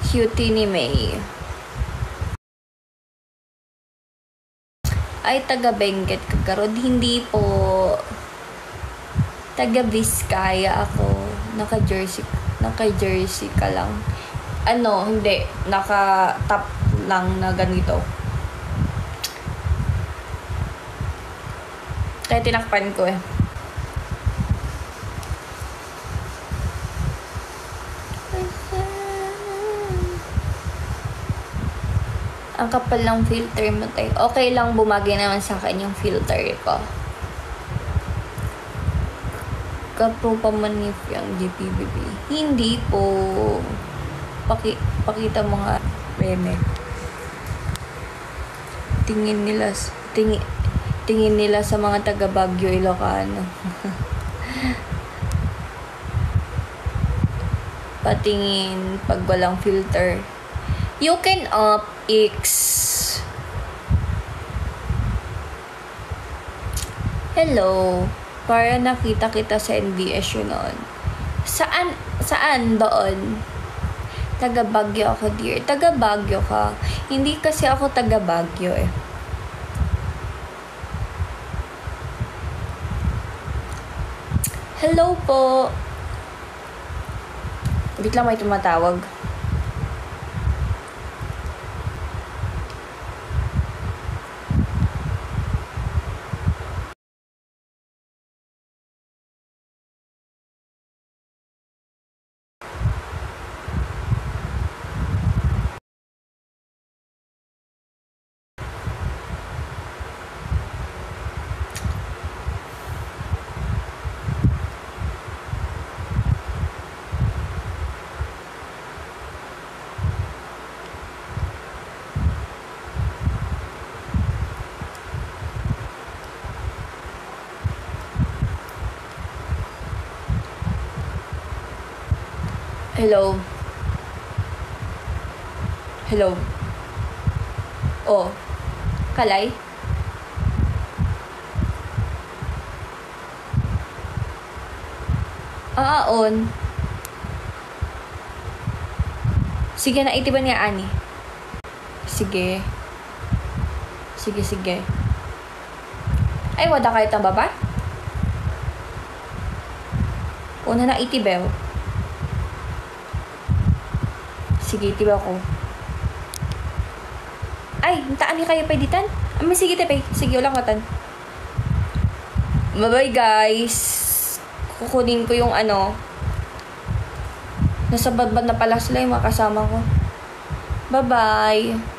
Cutie ni May. Ay, taga Benguet Kakarod. Hindi po. Taga Vizcaya ako. Naka-jersey ka lang. Ano, hindi. Naka-top lang na ganito. Kaya tinakpan ko eh. Ang kapal ng filter mo tayo. Okay lang, bumagay naman sa akin yung filter ko. Kapo pa manif yung GPBB. Hindi po. Pakita mo nga, meme. Tingin nila sa mga taga Baguio, Ilocano. Patingin pag walang filter. You can up X. Hello. Para nakita kita sa NBS yun noon. Saan doon? Taga Baguio ako, dear. Taga Baguio ka. Hindi kasi ako taga Baguio eh. Hello po. Wait lang, may tumatawag. Hello. Hello. Oh. Kalay? On. Sige na, itiban nga, ani. Sige. Sige. Ay, wada kayo tang baba? Una na itibaw. Sige, tiba ko. Ay, taan ni kayo pweditan? Sige, tepe. Sige, ulang katan. Bye-bye, guys. Kukunin ko yung ano. Nasa badbad na pala sila yung mga kasama ko. Bye-bye.